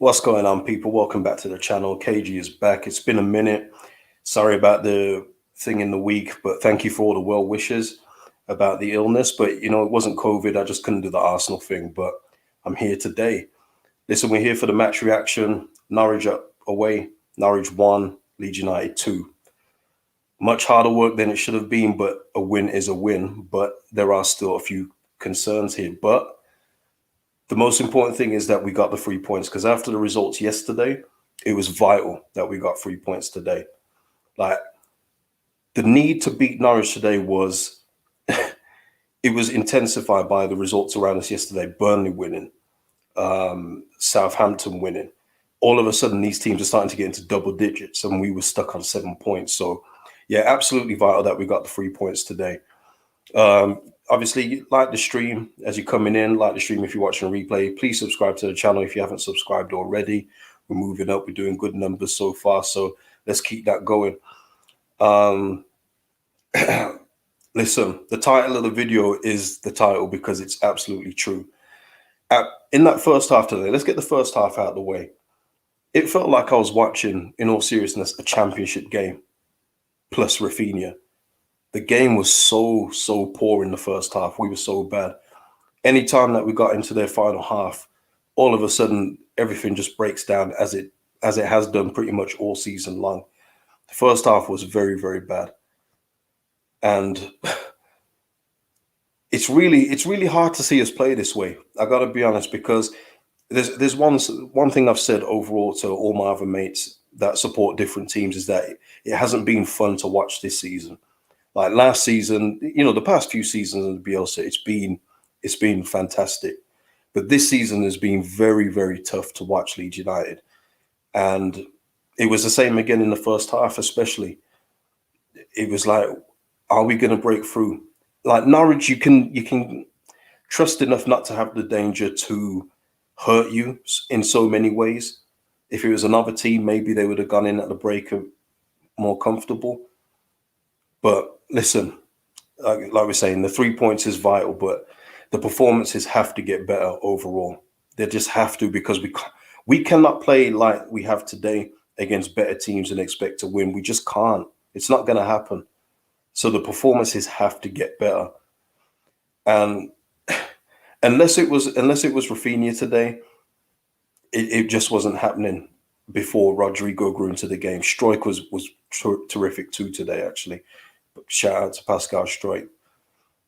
What's going on, people? Welcome back to the channel. KG is back. It's been a minute. Sorry about the thing in the week, but thank you for all the well wishes about the illness. But it wasn't COVID. I just couldn't do the Arsenal thing. But I'm here today. Listen, we're here for the match reaction. Norwich away. Norwich 1, Leeds United 2. Much harder work than it should have been, but a win is a win. But there are still a few concerns here. But the most important thing is that we got the 3 points, because after the results yesterday, it was vital that we got 3 points today. Like, the need to beat Norwich today was it was intensified by the results around us yesterday. Burnley winning, Southampton winning. All of a sudden, these teams are starting to get into double digits, and we were stuck on 7 points. So, yeah, absolutely vital that we got the 3 points today. Obviously, like the stream as you're coming in, like the stream if you're watching a replay. Please subscribe to the channel if you haven't subscribed already. We're moving up. We're doing good numbers so far, so let's keep that going. Listen, the title of the video is the title because it's absolutely true. In that first half today, let's get the first half out of the way. It felt like I was watching, in all seriousness, a championship game plus Raphinha. The game was so poor in the first half. We were so bad. Anytime that we got into their final half, all of a sudden everything just breaks down as it has done pretty much all season long. The first half was very, very bad. And it's really hard to see us play this way. I gotta be honest, because there's one thing I've said overall to all my other mates that support different teams is that it hasn't been fun to watch this season. Like last season, the past few seasons in the Bielsa, it's been fantastic. But this season has been very, very tough to watch Leeds United. And it was the same again in the first half, especially. It was like, are we going to break through? Like Norwich, you can trust enough not to have the danger to hurt you in so many ways. If it was another team, maybe they would have gone in at the break more comfortable. But listen, like we're saying, the 3 points is vital, but the performances have to get better overall. They just have to, because we cannot play like we have today against better teams and expect to win. We just can't. It's not going to happen. So the performances have to get better. And unless it was Raphinha today, it just wasn't happening before Rodrigo grew into the game. Struijk was terrific too today, actually. Shout out to Pascal Struijk.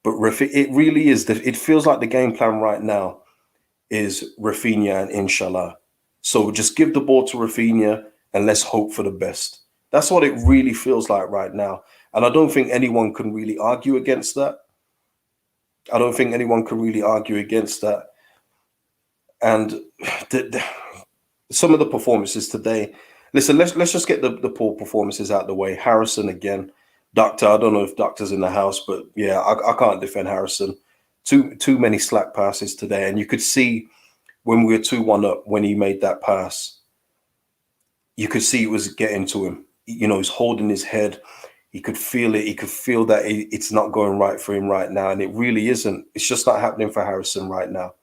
But it really is. It feels like the game plan right now is Raphinha and Inshallah. So just give the ball to Raphinha and let's hope for the best. That's what it really feels like right now. And I don't think anyone can really argue against that. And some of the performances today. Listen, let's just get the poor performances out of the way. Harrison again. Doctor, I don't know if Doctor's in the house, but yeah, I can't defend Harrison. Too many slack passes today. And you could see when we were 2-1 up, when he made that pass, you could see it was getting to him. He's holding his head. He could feel it. He could feel that it's not going right for him right now. And it really isn't. It's just not happening for Harrison right now.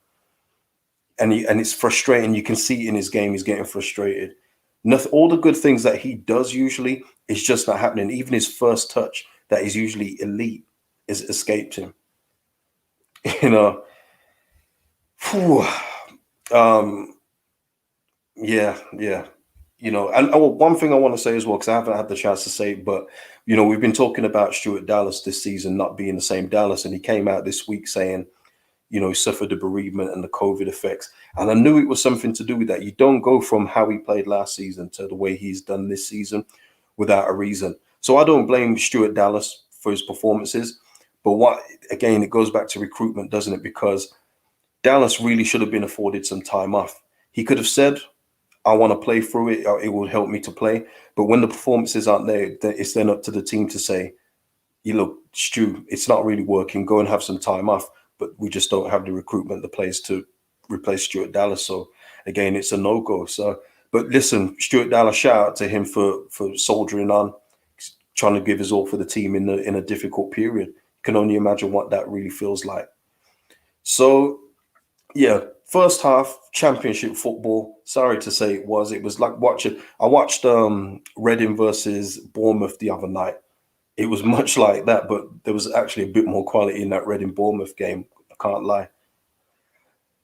And it's frustrating. You can see in his game, he's getting frustrated. All the good things that he does usually is just not happening. Even his first touch that is usually elite has escaped him. Yeah. And one thing I want to say as well, because I haven't had the chance to say, but we've been talking about Stuart Dallas this season not being the same Dallas, and he came out this week saying, he suffered the bereavement and the COVID effects. And I knew it was something to do with that. You don't go from how he played last season to the way he's done this season without a reason. So I don't blame Stuart Dallas for his performances. But again, it goes back to recruitment, doesn't it? Because Dallas really should have been afforded some time off. He could have said, I want to play through it. It will help me to play. But when the performances aren't there, it's then up to the team to say, look, Stu, it's not really working. Go and have some time off. But we just don't have the recruitment, the players to replace Stuart Dallas. So again, it's a no-go. So, but listen, Stuart Dallas, shout out to him for soldiering on, trying to give his all for the team in a difficult period. You can only imagine what that really feels like. So yeah, First half, championship football. Sorry to say it was. It was like watching. I watched Reading versus Bournemouth the other night. It was much like that, but there was actually a bit more quality in that Reading Bournemouth game. I can't lie.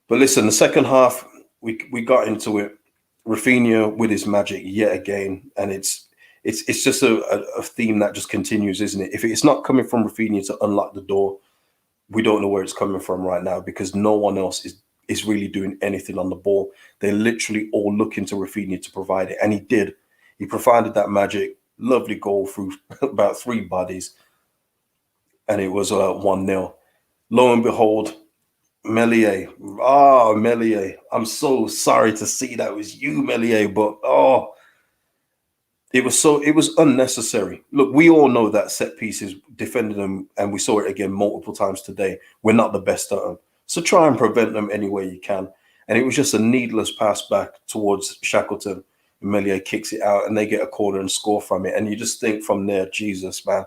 But listen, the second half, we got into it. Raphinha with his magic yet again, and it's just a theme that just continues, isn't it? If it's not coming from Raphinha to unlock the door, we don't know where it's coming from right now because no one else is really doing anything on the ball. They're literally all looking to Raphinha to provide it, and he did. He provided that magic, lovely goal through about three bodies, and it was 1-0. Lo and behold, Melier. Melier. I'm so sorry to see that was you, Melier, but it was unnecessary. Look, we all know that set pieces defending them, and we saw it again multiple times today. We're not the best at them. So try and prevent them any way you can. And it was just a needless pass back towards Shackleton. Melier kicks it out and they get a corner and score from it. And you just think from there, Jesus, man,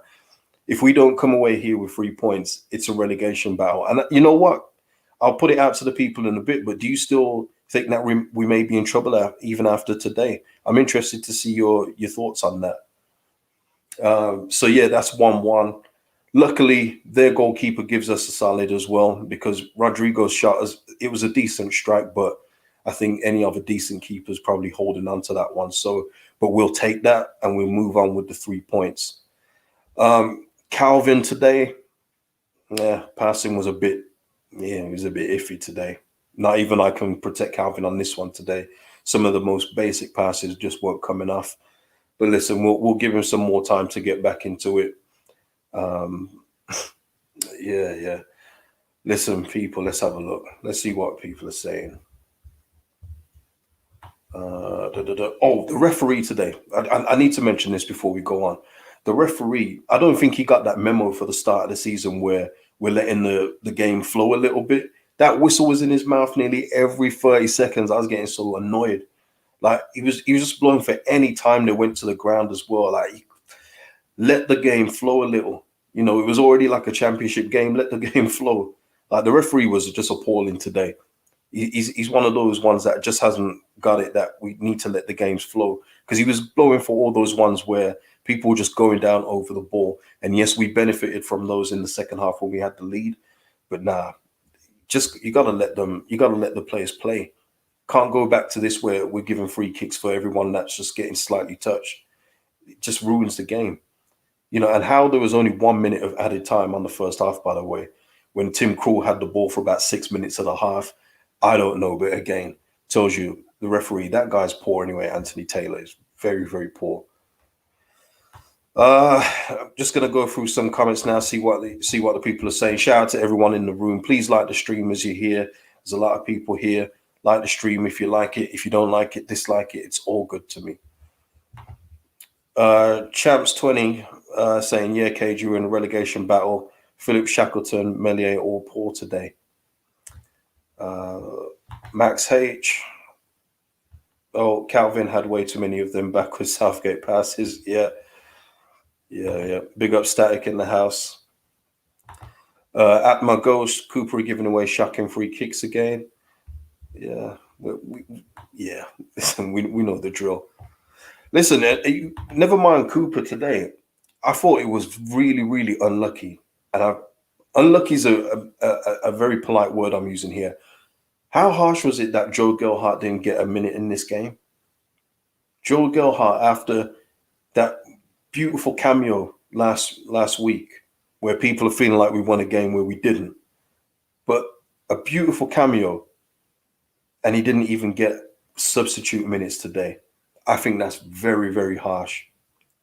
if we don't come away here with 3 points, it's a relegation battle. And you know what? I'll put it out to the people in a bit, but do you still think that we may be in trouble even after today? I'm interested to see your thoughts on that. So yeah, that's 1-1. Luckily, their goalkeeper gives us a solid as well because Rodrigo's shot, it was a decent strike, but I think any other decent keeper is probably holding on to that one. So, but we'll take that and we'll move on with the 3 points. Calvin today, passing was it was a bit iffy today. Not even I can protect Calvin on this one today. Some of the most basic passes just weren't coming off. But listen, we'll give him some more time to get back into it. Yeah. Listen, people, let's have a look. Let's see what people are saying. Oh, the referee today. I need to mention this before we go on. The referee, I don't think he got that memo for the start of the season where we're letting the game flow a little bit. That whistle was in his mouth nearly every 30 seconds. I was getting so annoyed. Like he was just blowing for any time they went to the ground as well. Like let the game flow a little. You know, it was already like a championship game. Let the game flow. Like the referee was just appalling today. He's one of those ones that just hasn't got it that we need to let the games flow because he was blowing for all those ones where people were just going down over the ball. And yes, we benefited from those in the second half when we had the lead. But nah, just you gotta let the players play. Can't go back to this where we're giving free kicks for everyone that's just getting slightly touched. It just ruins the game. You know, and how there was only 1 minute of added time on the first half, by the way, when Tim Krul had the ball for about 6 minutes and a half. I don't know, but again, tells you the referee, that guy's poor anyway. Anthony Taylor is very, very poor. I'm just gonna go through some comments now, see what the people are saying. Shout out to everyone in the room. Please like the stream as you're here. There's a lot of people here. Like the stream if you like it. If you don't like it, dislike it. It's all good to me. Champs20 saying, yeah, Cage, you were in a relegation battle. Philip Shackleton, Melier, all poor today. Max H. Oh, Calvin had way too many of them backwards Southgate passes. Yeah. Big up Static in the house. At my ghost, Cooper giving away shocking free kicks again. Yeah. Listen, we know the drill. Listen, never mind Cooper today. I thought it was really, really unlucky. And unlucky is a very polite word I'm using here. How harsh was it that Joe Gelhardt didn't get a minute in this game? Joe Gelhardt, after that beautiful cameo last week, where people are feeling like we won a game where we didn't, but a beautiful cameo, and he didn't even get substitute minutes today. I think that's very, very harsh.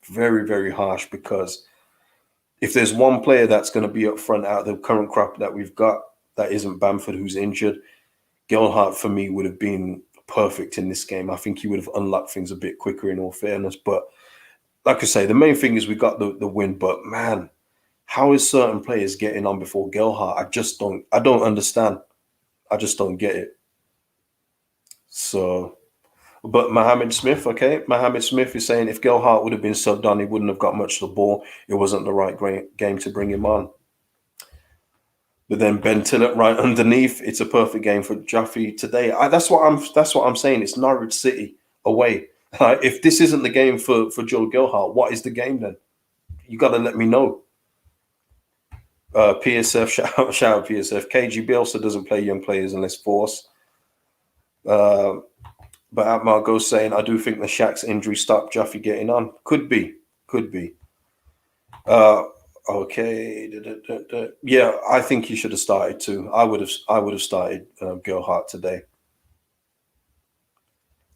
Very, very harsh, because if there's one player that's going to be up front out of the current crop that we've got, that isn't Bamford, who's injured, Gelhardt for me would have been perfect in this game. I think he would have unlocked things a bit quicker, in all fairness. But like I say, the main thing is we got the win. But man, how is certain players getting on before Gelhardt? I don't understand. I just don't get it. So, but Mohamed Smith is saying if Gelhardt would have been subbed on, he wouldn't have got much of the ball. It wasn't the right game to bring him on. But then Ben Tillett right underneath. It's a perfect game for Jaffe today. That's what I'm saying. It's Norwich City away. If this isn't the game for Joe Gilhart, what is the game then? You got to let me know. PSF, shout out PSF. KGB also doesn't play young players unless forced. But Atmar goes saying, I do think the Shaq's injury stopped Jaffe getting on. Could be. Okay. Yeah, I think he should have started too. I would have started Gilhart today.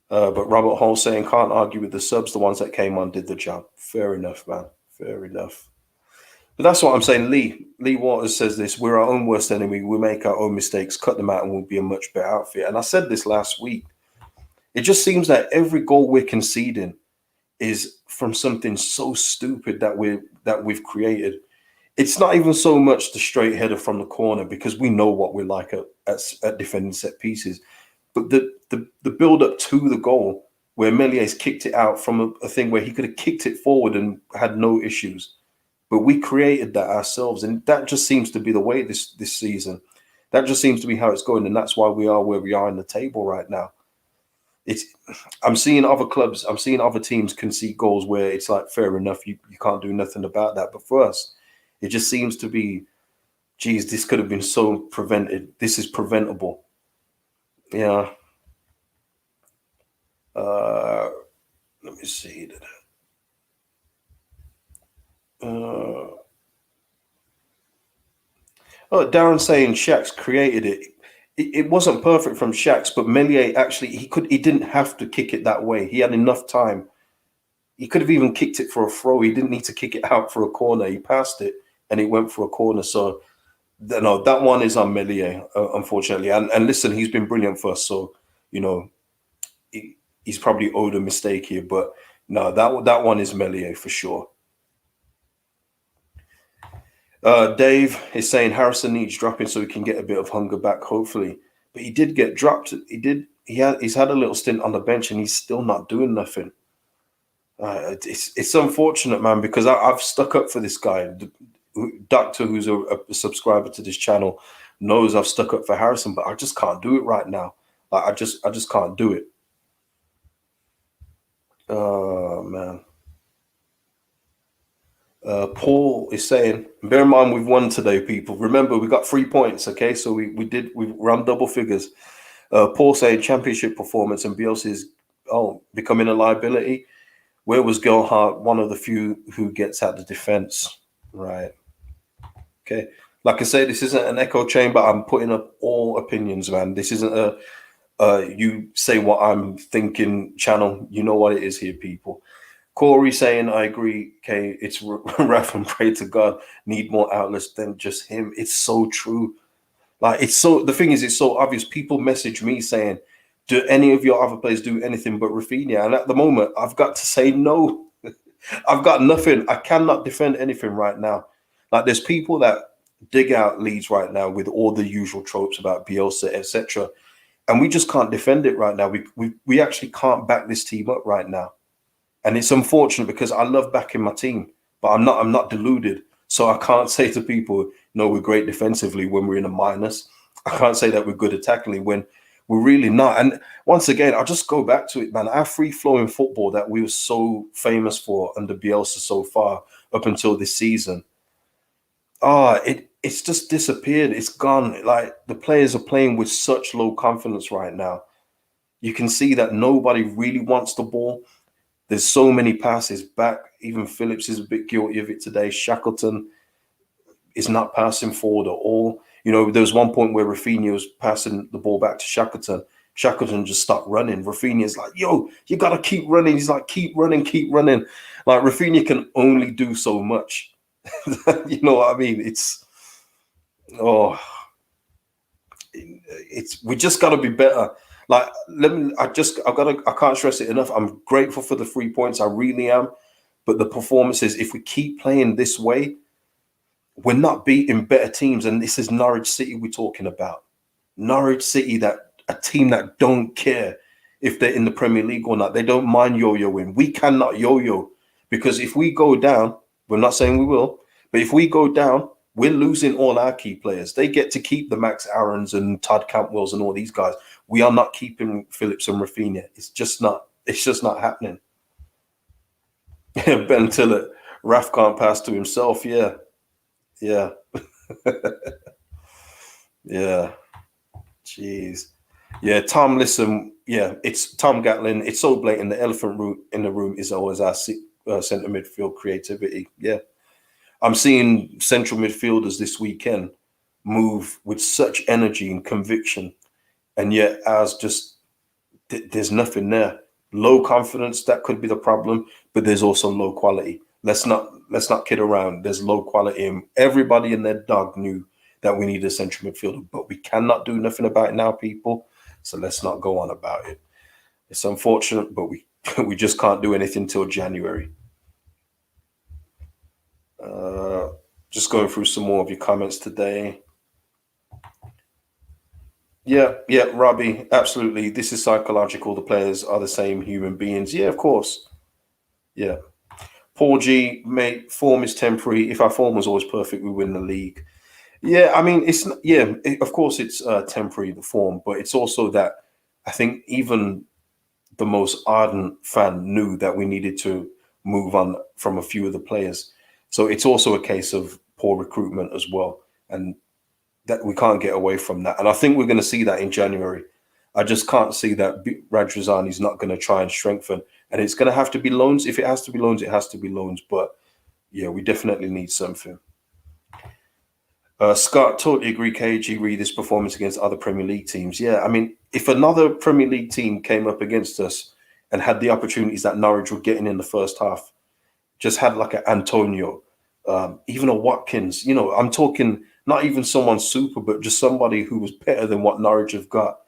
But Robert Hall saying, can't argue with the subs. The ones that came on did the job. Fair enough, man. Fair enough. But that's what I'm saying. Lee Waters says this: we're our own worst enemy. We make our own mistakes, cut them out, and we'll be a much better outfit. And I said this last week. It just seems that every goal we're conceding is from something so stupid that we've created. It's not even so much the straight header from the corner, because we know what we're like at defending set pieces. But the build up to the goal, where Melié's kicked it out from a thing where he could have kicked it forward and had no issues. But we created that ourselves, and that just seems to be the way this season. That just seems to be how it's going, and that's why we are where we are in the table right now. I'm seeing other clubs, I'm seeing other teams concede goals where it's like, fair enough, you can't do nothing about that. But for us, it just seems to be, geez, this could have been so prevented. This is preventable. Yeah. Let me see. Darren saying Shaq's created it. It wasn't perfect from Shaq's, but Meslier actually he didn't have to kick it that way. He had enough time. He could have even kicked it for a throw. He didn't need to kick it out for a corner. He passed it and it went for a corner. So no, that one is on Meslier, unfortunately. And listen, he's been brilliant for us. So he's probably owed a mistake here, but no, that one is Meslier for sure. Dave is saying Harrison needs dropping so he can get a bit of hunger back, hopefully. But he did get dropped. He's had a little stint on the bench and he's still not doing nothing. It's unfortunate, man, because I've stuck up for this guy. Doctor, who's a subscriber to this channel, knows I've stuck up for Harrison, but I just can't do it right now. Like, I just can't do it. Oh man. Paul is saying, bear in mind we've won today, people. Remember, we got 3 points, okay? So we're on double figures. Paul saying championship performance and Bielsa's becoming a liability. Where was Gilhart, one of the few who gets out the defense? Right. Okay. Like I said, this isn't an echo chamber. I'm putting up all opinions, man. This isn't a you say what I'm thinking channel. You know what it is here, people. Corey saying, I agree, Kay. It's Raf and pray to God. Need more outlets than just him. It's so true. Like, the thing is, it's so obvious. People message me saying, do any of your other players do anything but Raphinha? And at the moment, I've got to say no. I've got nothing. I cannot defend anything right now. Like, there's people that dig out Leeds right now with all the usual tropes about Bielsa, etc. And we just can't defend it right now. We actually can't back this team up right now. And it's unfortunate because I love backing my team, but I'm not deluded. So I can't say to people, no, we're great defensively when we're in a minus. I can't say that we're good attackingly when we're really not. And once again, I'll just go back to it, man. Our free-flowing football that we were so famous for under Bielsa so far up until this season, it's just disappeared. It's gone. Like, the players are playing with such low confidence right now. You can see that nobody really wants the ball. There's so many passes back. Even Phillips is a bit guilty of it today. Shackleton is not passing forward at all. You know, there was one point where Raphinha was passing the ball back to Shackleton. Shackleton just stopped running. Raphinha's like, yo, you got to keep running. He's like, keep running, keep running. Like, Raphinha can only do so much. You know what I mean? We just got to be better. Like, I can't stress it enough. I'm grateful for the 3 points. I really am. But the performances, if we keep playing this way, we're not beating better teams. And this is Norwich City we're talking about. Norwich City, that a team that don't care if they're in the Premier League or not. They don't mind yo-yoing. We cannot yo-yo, because if we go down, we're not saying we will, but if we go down, We're losing all our key players. They get to keep the Max Aarons and Todd Campbells and all these guys. We are not keeping Phillips and Raphinha. It's just not. It's just not happening. Ben Tillett, Raf can't pass to himself. Yeah, yeah, yeah. Jeez. Yeah, Tom. Listen. Yeah, it's Tom Gatlin. It's so blatant. The elephant root in the room is always our centre midfield creativity. Yeah, I'm seeing central midfielders this weekend move with such energy and conviction, and yet as just there's nothing there. Low confidence, that could be the problem, but there's also low quality. Let's not kid around. There's low quality, and everybody and their dog knew that we need a central midfielder, but we cannot do nothing about it now, people. So let's not go on about it. It's unfortunate, but we we just can't do anything till January. Uh, just going through some more of your comments today. Yeah, yeah, Robbie, absolutely. This is psychological. The players are the same human beings. Yeah, of course. Yeah. Paul G, mate, form is temporary. If our form was always perfect, we win the league. Yeah, I mean, of course it's temporary, the form, but it's also that I think even the most ardent fan knew that we needed to move on from a few of the players. So it's also a case of poor recruitment as well. And that we can't get away from that. And I think we're going to see that in January. I just can't see that Radrizzani's not going to try and strengthen. And it's going to have to be loans. If it has to be loans, it has to be loans. But yeah, we definitely need something. Scott, totally agree. KG read this performance against other Premier League teams. Yeah, I mean, if another Premier League team came up against us and had the opportunities that Norwich were getting in the first half, just had like an Antonio, even a Watkins, I'm talking not even someone super, but just somebody who was better than what Norwich have got.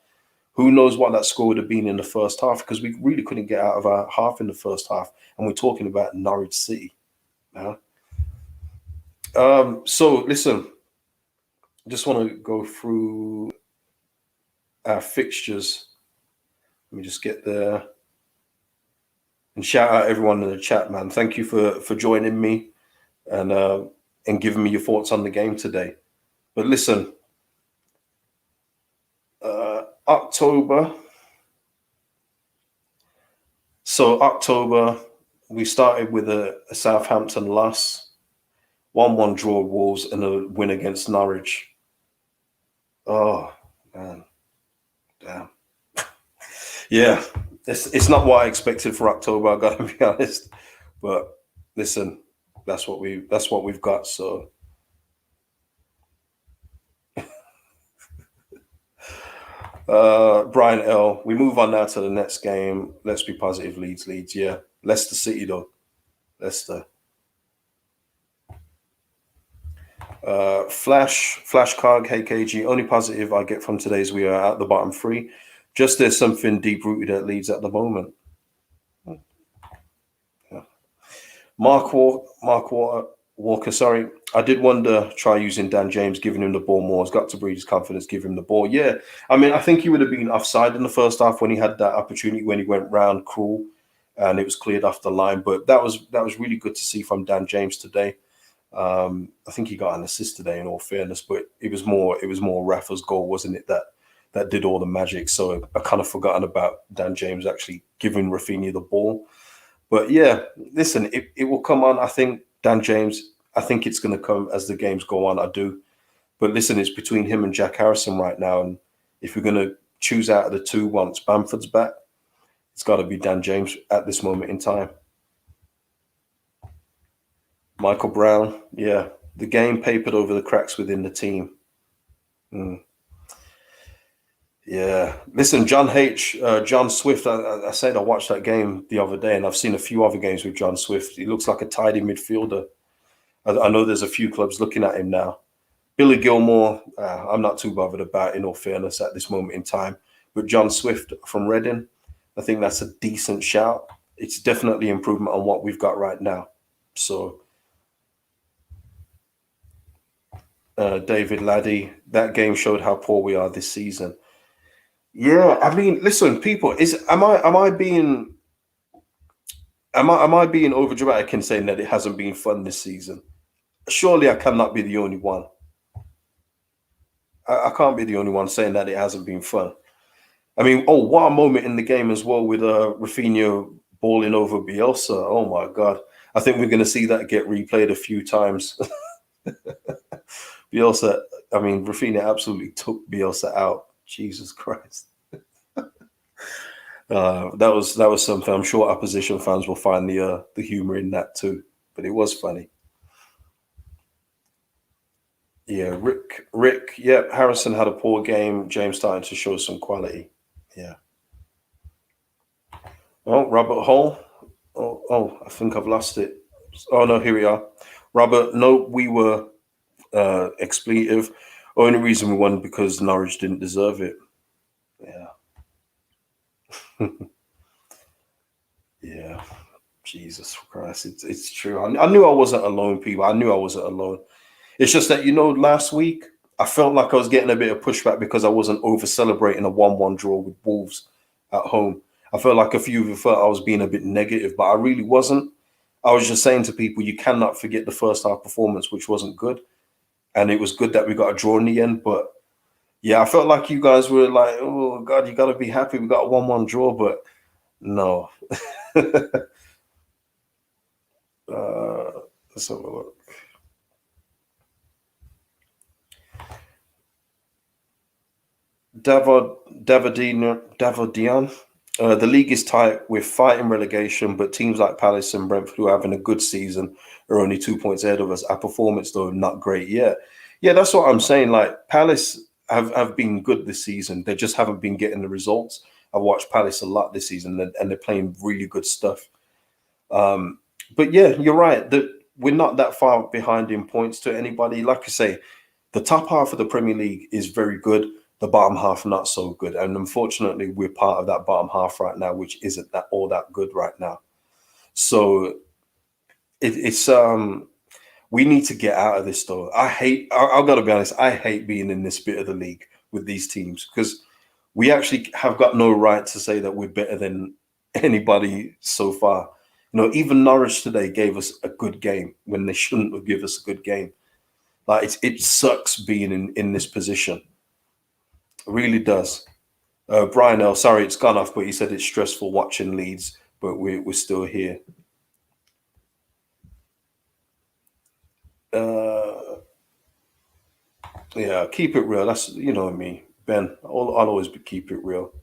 Who knows what that score would have been in the first half, because we really couldn't get out of our half in the first half. And we're talking about Norwich City. So listen, just want to go through our fixtures. Let me just get there. And shout out everyone in the chat, man. Thank you for joining me and giving me your thoughts on the game today. But listen, October. So October, we started with a Southampton loss, 1-1 draw Wolves, and a win against Norwich. Oh man, damn. Yeah, it's not what I expected for October. I gotta be honest. But listen, that's what we've got. So. Brian L. We move on now to the next game. Let's be positive. Leeds. Yeah, Leicester City though. Leicester. Flashcard KKG. Only positive I get from today is we are at the bottom three. Just there's something deep rooted at Leeds at the moment. Yeah. Mark Walker. Sorry, I did wonder. Try using Dan James, giving him the ball more. Has got to breed his confidence. Give him the ball. Yeah, I mean, I think he would have been offside in the first half when he had that opportunity when he went round Krul, and it was cleared off the line. But that was really good to see from Dan James today. I think he got an assist today, in all fairness, but it was more Rafa's goal, wasn't it? That did all the magic. So I kind of forgotten about Dan James actually giving Raphinha the ball. But yeah, listen, it will come on. I think Dan James. I think it's going to come as the games go on. I do. But listen, it's between him and Jack Harrison right now. And if we're going to choose out of the two once Bamford's back, it's got to be Dan James at this moment in time. Michael Brown, yeah. The game papered over the cracks within the team. Yeah. Listen, John Swift, I said I watched that game the other day, and I've seen a few other games with John Swift. He looks like a tidy midfielder. I know there's a few clubs looking at him now. Billy Gilmore, I'm not too bothered about, in all fairness, at this moment in time. But John Swift from Reading, I think that's a decent shout. It's definitely improvement on what we've got right now. So, David Laddie, that game showed how poor we are this season. Yeah, I mean, listen, people, am I being overdramatic in saying that it hasn't been fun this season? Surely I cannot be the only one. I can't be the only one saying that it hasn't been fun. I mean, oh, what a moment in the game as well with Raphinha balling over Bielsa. Oh my God. I think we're going to see that get replayed a few times. Bielsa, I mean, Raphinha absolutely took Bielsa out. Jesus Christ. That was something. I'm sure opposition fans will find the humor in that too. But it was funny. Yeah, Rick. Yep, Harrison had a poor game. James starting to show some quality. Yeah. Oh, Robert Hall. Oh, I think I've lost it. Oh no, here we are. Robert, no, we were expletive. Only reason we won because Norwich didn't deserve it. Yeah, yeah. Jesus Christ, it's true. I knew I wasn't alone, people. I knew I wasn't alone. It's just that last week I felt like I was getting a bit of pushback because I wasn't over celebrating a 1-1 draw with Wolves at home. I felt like a few of you felt I was being a bit negative, but I really wasn't. I was just saying to people, you cannot forget the first half performance, which wasn't good. And it was good that we got a draw in the end. But yeah, I felt like you guys were like, oh, God, you got to be happy we got a 1-1 draw. But no. Let's have a look. Davodian. The league is tight with fighting relegation, but teams like Palace and Brentford, who are having a good season, are only 2 points ahead of us. Our performance, though, not great yet. Yeah, that's what I'm saying. Like, Palace have been good this season. They just haven't been getting the results. I've watched Palace a lot this season, and they're playing really good stuff. Um, but yeah, you're right. That we're not that far behind in points to anybody. Like I say, the top half of the Premier League is very good. The bottom half not so good, and unfortunately, we're part of that bottom half right now, which isn't that all that good right now. So it's we need to get out of this though. I've got to be honest. I hate being in this bit of the league with these teams because we actually have got no right to say that we're better than anybody so far. Even Norwich today gave us a good game when they shouldn't have given us a good game. Like it sucks being in this position. It really does. Brian L, sorry it's gone off, but he said it's stressful watching Leeds, but we're still here. Uh, yeah, keep it real. That's me, Ben. I'll always keep it real.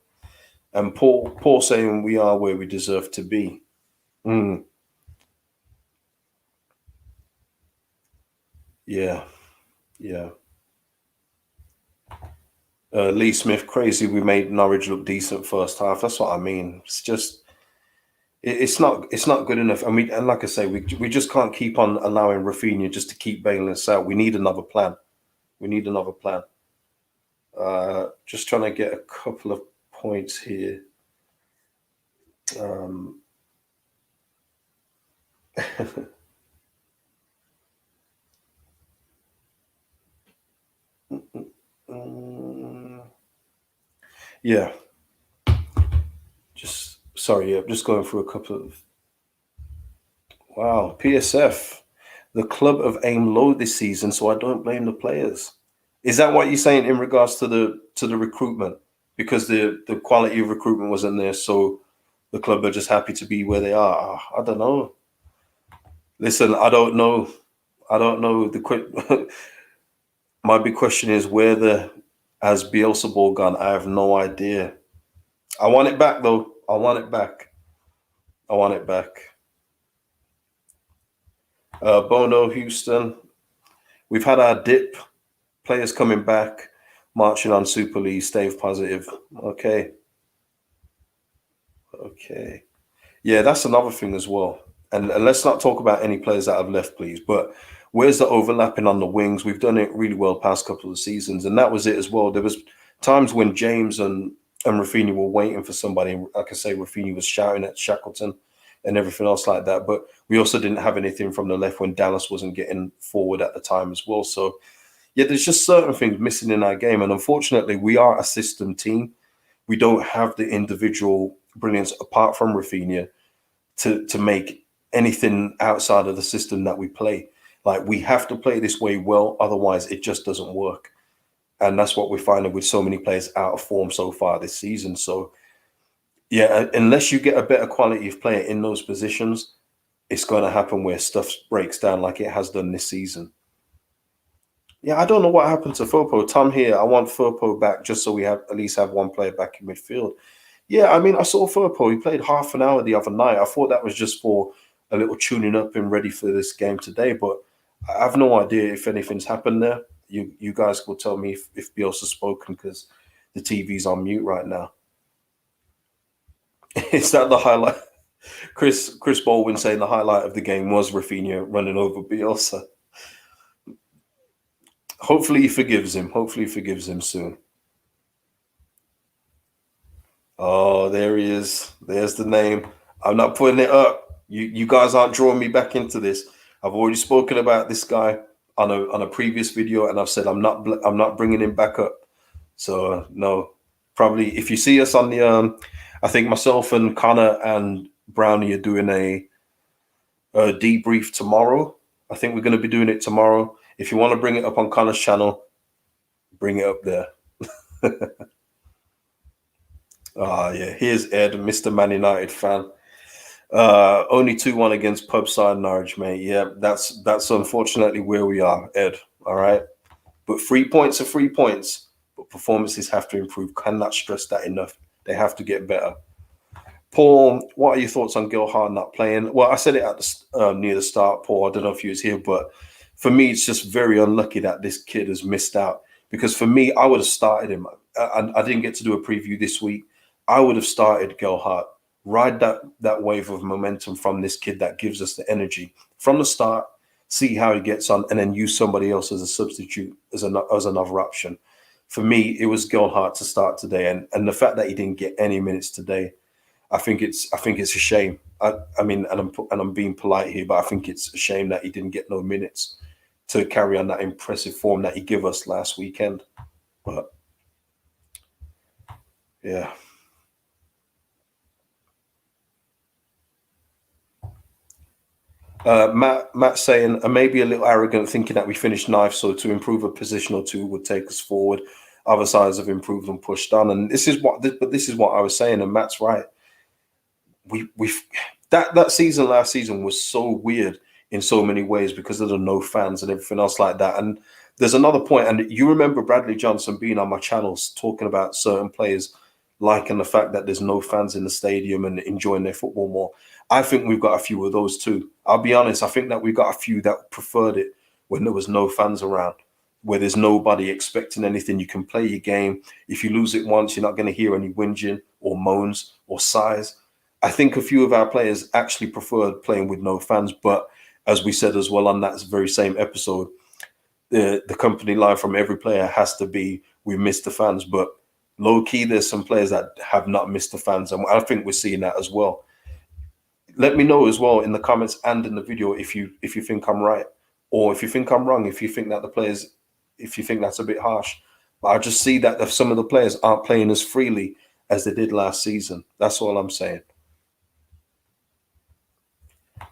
And Paul saying we are where we deserve to be. Mm, yeah, yeah. Lee Smith, crazy. We made Norwich look decent first half. That's what I mean. It's just it's not good enough. And like I say, we just can't keep on allowing Raphinha just to keep bailing us out. We need another plan. We need another plan. Just trying to get a couple of points here. Um, yeah, just sorry. Yeah, just going through a couple of. Wow, PSF. The club have aimed low this season, so I don't blame the players. Is that what you're saying in regards to the recruitment? Because the quality of recruitment wasn't there, so the club are just happy to be where they are. I don't know. Listen, I don't know. I don't know. My big question is where the has Bielsa ball gone? I have no idea. I want it back though. I want it back. I want it back. Bono, Houston. We've had our dip. Players coming back, marching on Super League. Stay positive. Okay. Okay. Yeah, that's another thing as well. And let's not talk about any players that have left, please. But where's the overlapping on the wings? We've done it really well past couple of seasons, and that was it as well. There was times when James and Raphinha were waiting for somebody. And like I say, Raphinha was shouting at Shackleton and everything else like that. But we also didn't have anything from the left when Dallas wasn't getting forward at the time as well. So yeah, there's just certain things missing in our game, and unfortunately, we are a system team. We don't have the individual brilliance apart from Raphinha to make anything outside of the system that we play. Like, we have to play this way well, otherwise it just doesn't work. And that's what we're finding with so many players out of form so far this season. So yeah, unless you get a better quality of player in those positions, it's going to happen where stuff breaks down like it has done this season. Yeah, I don't know what happened to Firpo. Tom here, I want Firpo back just so we have at least have one player back in midfield. Yeah, I mean, I saw Firpo. He played half an hour the other night. I thought that was just for a little tuning up and ready for this game today, but I have no idea if anything's happened there. You guys will tell me if Bielsa's spoken because the TV's on mute right now. Is that the highlight? Chris Baldwin saying the highlight of the game was Raphinha running over Bielsa. Hopefully he forgives him. Hopefully he forgives him soon. Oh, there he is. There's the name. I'm not putting it up. You guys aren't drawing me back into this. I've already spoken about this guy on a previous video, and I've said I'm not bringing him back up. So no, probably if you see us on the I think myself and Connor and Brownie are doing a debrief tomorrow. I think we're going to be doing it tomorrow. If you want to bring it up on Connor's channel, bring it up there. Yeah, here's Ed, Mr. Man United fan. Only 2-1 against pub side Norwich, mate. Yeah, that's unfortunately where we are, Ed. All right. But 3 points are 3 points. But performances have to improve. Cannot stress that enough. They have to get better. Paul, what are your thoughts on Gilhard not playing? Well, I said it at the near the start, Paul. I don't know if you was here, but for me, it's just very unlucky that this kid has missed out. Because for me, I would have started him. I didn't get to do a preview this week. I would have started Gilhard. Ride that wave of momentum from this kid that gives us the energy from the start. See how he gets on, and then use somebody else as a substitute as another option. For me, it was Gilhard to start today, and the fact that he didn't get any minutes today, I think it's a shame. I mean, and I'm being polite here, but I think it's a shame that he didn't get no minutes to carry on that impressive form that he gave us last weekend. But yeah. Matt saying, maybe a little arrogant, thinking that we finished ninth, so to improve a position or two would take us forward. Other sides have improved and pushed on, and this is what I was saying, and Matt's right. That season last season was so weird in so many ways because of the no fans and everything else like that. And there's another point, and you remember Bradley Johnson being on my channels talking about certain players liking the fact that there's no fans in the stadium and enjoying their football more. I think we've got a few of those too. I'll be honest, I think that we've got a few that preferred it when there was no fans around, where there's nobody expecting anything. You can play your game. If you lose it once, you're not going to hear any whinging or moans or sighs. I think a few of our players actually preferred playing with no fans, but as we said as well on that very same episode, the company line from every player has to be, we miss the fans. But low key, there's some players that have not missed the fans, and I think we're seeing that as well. Let me know as well in the comments and in the video if you think I'm right, or if you think I'm wrong, if you think that the players, if you think that's a bit harsh. But I just see that some of the players aren't playing as freely as they did last season. That's all I'm saying.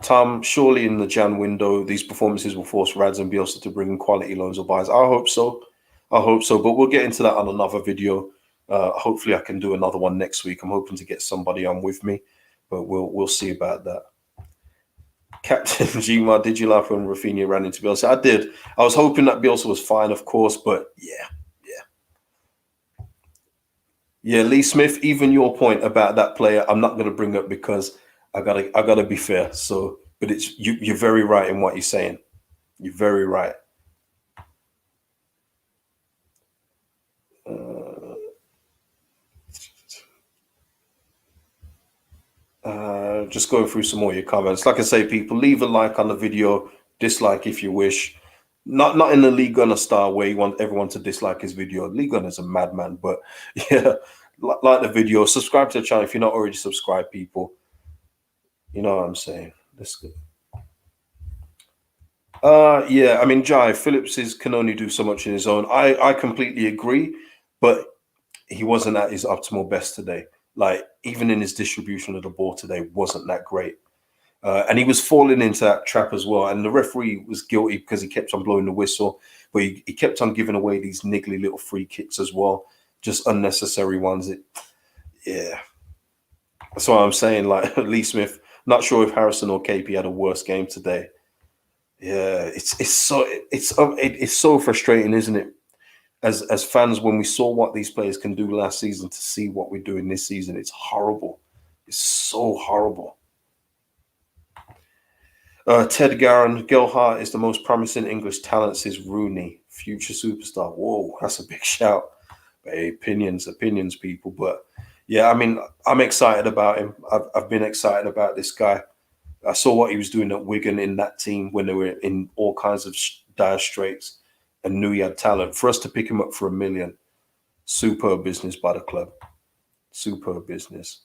Tom, surely in the Jan window, these performances will force Rads and Bielsa to bring in quality loans or buys. I hope so. I hope so. But we'll get into that on another video. Hopefully I can do another one next week. I'm hoping to get somebody on with me, but we'll see about that. Captain Gma, did you laugh when Raphinha ran into Bielsa? I did. I was hoping that Bielsa was fine, of course, but yeah. Lee Smith, even your point about that player, I'm not going to bring up because I gotta be fair. So, but it's you're very right in what you're saying. You're very right. Just going through some more of your comments. Like I say, people, leave a like on the video, dislike if you wish. Not in the Lee Gunner style where you want everyone to dislike his video. Lee Gunner's a madman, but yeah, like the video, subscribe to the channel if you're not already subscribed, people. You know what I'm saying? That's good. Yeah, I mean, Jai Phillips can only do so much in his own. I completely agree, but he wasn't at his optimal best today. Like, even in his distribution of the ball today wasn't that great. And he was falling into that trap as well. And the referee was guilty because he kept on blowing the whistle, but he kept on giving away these niggly little free kicks as well, just unnecessary ones. Yeah, that's what I'm saying. Like Lee Smith, not sure if Harrison or KP had a worse game today. Yeah, it's so frustrating, isn't it? As fans, when we saw what these players can do last season, to see what we're doing this season, it's horrible. It's so horrible. Ted Garan, Gilhart is the most promising English talent, says Rooney, future superstar. Whoa, that's a big shout. Hey, opinions, people. But yeah, I mean, I'm excited about him. I've been excited about this guy. I saw what he was doing at Wigan in that team when they were in all kinds of dire straits, and knew he had talent. For us to pick him up for $1 million, superb business by the club. Superb business.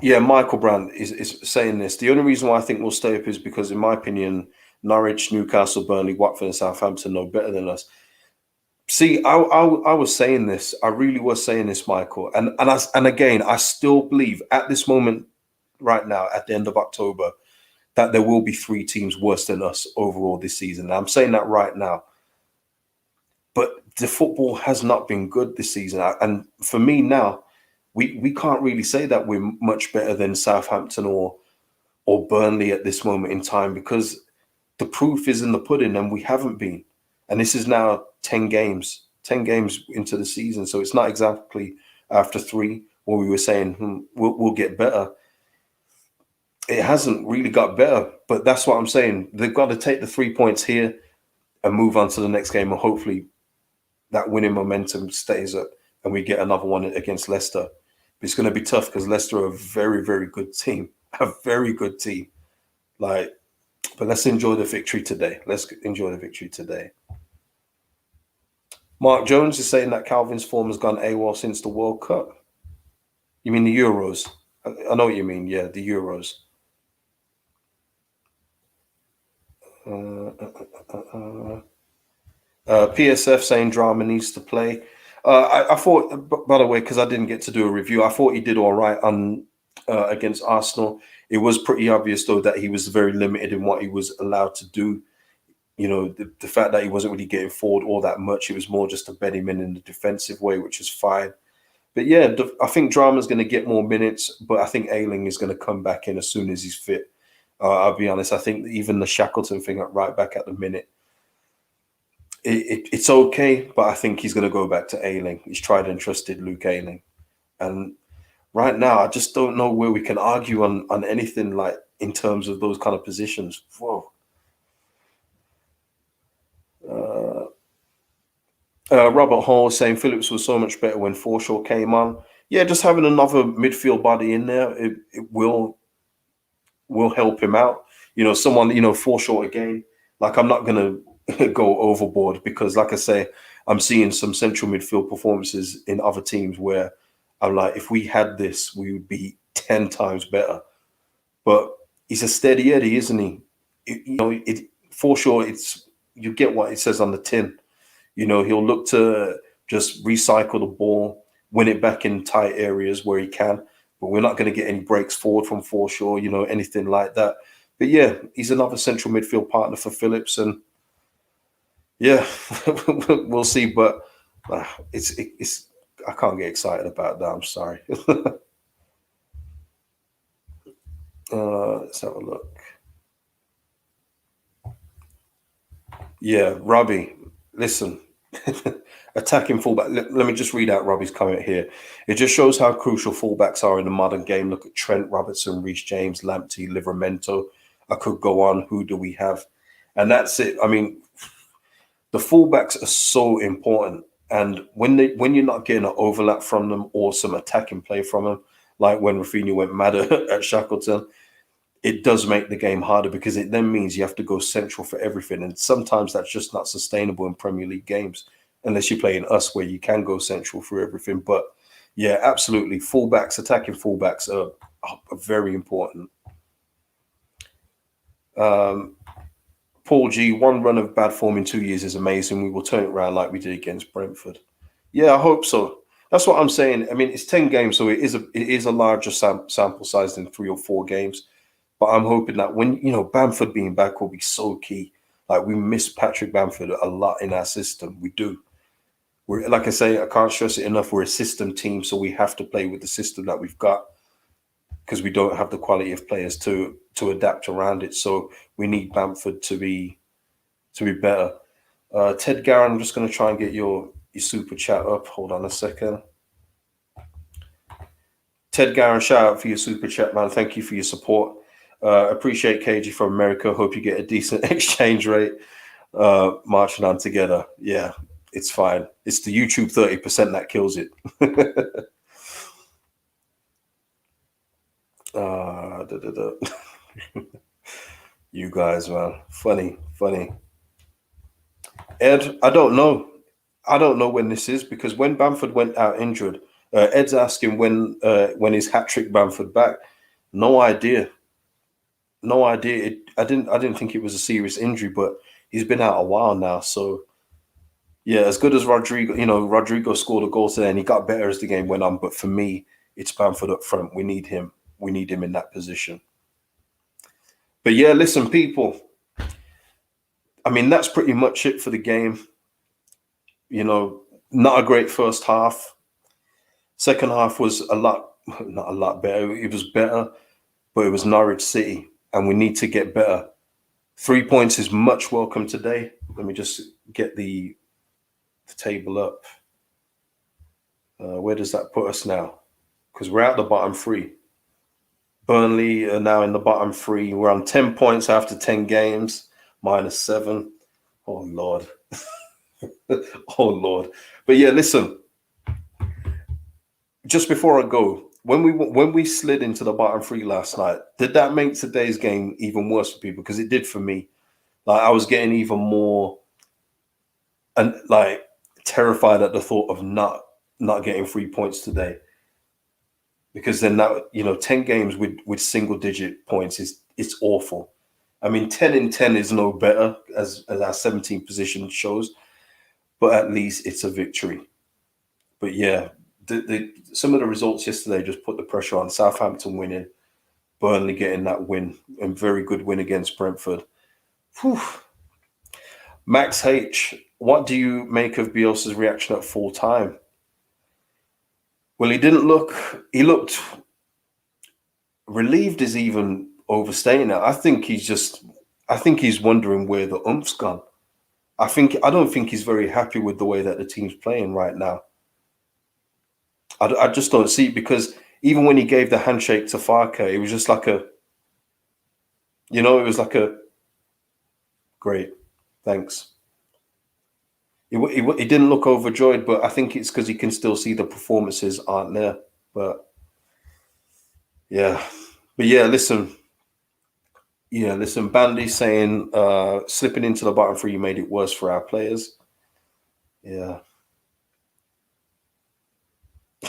Yeah, Michael Brandt is saying this. The only reason why I think we'll stay up is because, in my opinion, Norwich, Newcastle, Burnley, Watford, and Southampton know better than us. See, I was saying this. I really was saying this, Michael. And again, I still believe at this moment, right now, at the end of October, that there will be 3 teams worse than us overall this season. And I'm saying that right now. But the football has not been good this season. And for me now, we can't really say that we're much better than Southampton or Burnley at this moment in time, because the proof is in the pudding, and we haven't been. And this is now 10 games into the season. So it's not exactly after 3 where we were saying, we'll get better. It hasn't really got better, but that's what I'm saying. They've got to take the 3 points here and move on to the next game. And hopefully that winning momentum stays up and we get another one against Leicester. But it's going to be tough because Leicester are a very, very good team. A very good team. But let's enjoy the victory today. Mark Jones is saying that Calvin's form has gone AWOL since the World Cup. You mean the Euros? I know what you mean. Yeah, the Euros. PSF saying Drama needs to play. I thought, by the way, because I didn't get to do a review, I thought he did all right on against Arsenal. It was pretty obvious, though, that he was very limited in what he was allowed to do. You know, the fact that he wasn't really getting forward all that much, it was more just to bed him in the defensive way, which is fine. But yeah, I think Drama's going to get more minutes, but I think Ayling is going to come back in as soon as he's fit. I'll be honest. I think even the Shackleton thing at right back at the minute, it's okay, but I think he's going to go back to Ayling. He's tried and trusted Luke Ayling. And right now, I just don't know where we can argue on anything like in terms of those kind of positions. Whoa. Robert Hall saying Phillips was so much better when Forshaw came on. Yeah, just having another midfield body in there, it will help him out. You know, someone, Forshaw again. Like, I'm not going to go overboard because, like I say, I'm seeing some central midfield performances in other teams where I'm like, if we had this, we would be 10 times better. But he's a steady Eddie, isn't he? Forshaw, you get what it says on the tin. He'll look to just recycle the ball, win it back in tight areas where he can. But we're not going to get any breaks forward from Forshaw, anything like that. But yeah, he's another central midfield partner for Phillips, and yeah, we'll see. But it's I can't get excited about that. I'm sorry. Let's have a look. Yeah, Robbie, listen. Attacking fullback. Let me just read out Robbie's comment here. It just shows how crucial fullbacks are in the modern game. Look at Trent, Robertson, Reece James, Lamptey, Livramento. I could go on. Who do we have? And that's it. I mean, the fullbacks are so important. And when you're not getting an overlap from them or some attacking play from them, like when Raphinha went mad at Shackleton, it does make the game harder because it then means you have to go central for everything. And sometimes that's just not sustainable in Premier League games, unless you're playing us where you can go central for everything. But yeah, absolutely. Attacking fullbacks are very important. Paul G, one run of bad form in 2 years is amazing. We will turn it around like we did against Brentford. Yeah, I hope so. That's what I'm saying. I mean, it's 10 games, so it is a larger sample size than 3 or 4 games. But I'm hoping that when, Bamford being back will be so key. Like, we miss Patrick Bamford a lot in our system. We do. We're, like I say, I can't stress it enough. We're a system team, so we have to play with the system that we've got because we don't have the quality of players to adapt around it. So we need Bamford to be better. Ted Garron, I'm just going to try and get your super chat up. Hold on a second. Ted Garron, shout out for your super chat, man. Thank you for your support. Appreciate KG from America. Hope you get a decent exchange rate. Marching on together. Yeah, it's fine. It's the YouTube 30% that kills it. You guys, man. Funny. Ed, I don't know. I don't know when this is because when Bamford went out injured, Ed's asking when is hat-trick Bamford back. No idea. No idea. I didn't think it was a serious injury, but he's been out a while now. So yeah, as good as Rodrigo, Rodrigo scored a goal today and he got better as the game went on. But for me, it's Bamford up front. We need him. We need him in that position. But yeah, listen, people. I mean, that's pretty much it for the game. Not a great first half. Second half was not a lot better. It was better, but it was Norwich City, and we need to get better. 3 points is much welcome today. Let me just get the table up. Where does that put us now? Because we're out the bottom three. Burnley are now in the bottom three. We're on 10 points after 10 games, -7. Oh, Lord. Oh, Lord. But yeah, listen. Just before I go, when we slid into the bottom three last night, did that make today's game even worse for people? Because it did for me. Like, I was getting even more and like terrified at the thought of not getting 3 points today. Because then that 10 games with single digit points it's awful. I mean, 10 in 10 is no better as our 17th position shows, but at least it's a victory. But yeah, some of the results yesterday just put the pressure on. Southampton winning, Burnley getting that win, and very good win against Brentford. Whew. Max H, what do you make of Bielsa's reaction at full time? Well, he looked relieved is even overstating it. I think he's wondering where the oomp's gone. I don't think he's very happy with the way that the team's playing right now. I just don't see it because even when he gave the handshake to Farke, it was just like it was like a great, thanks. He didn't look overjoyed, but I think it's because he can still see the performances aren't there. But yeah, listen. Yeah, listen, Bandy saying slipping into the bottom three made it worse for our players. Yeah.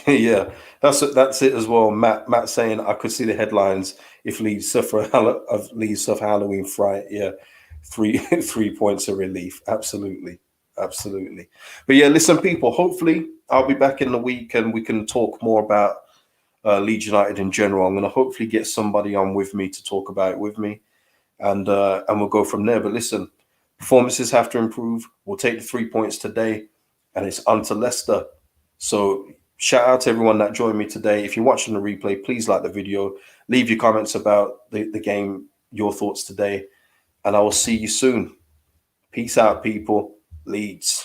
Yeah, that's it as well. Matt saying I could see the headlines if Leeds suffer Halloween fright. Yeah, 3 points of relief. Absolutely. But yeah, listen, people. Hopefully, I'll be back in the week and we can talk more about Leeds United in general. I'm going to hopefully get somebody on with me to talk about it with me, and we'll go from there. But listen, performances have to improve. We'll take the 3 points today, and it's on to Leicester. So shout out to everyone that joined me today. If you're watching the replay, please like the video. Leave your comments about the game, your thoughts today, and I will see you soon. Peace out, people. Leeds.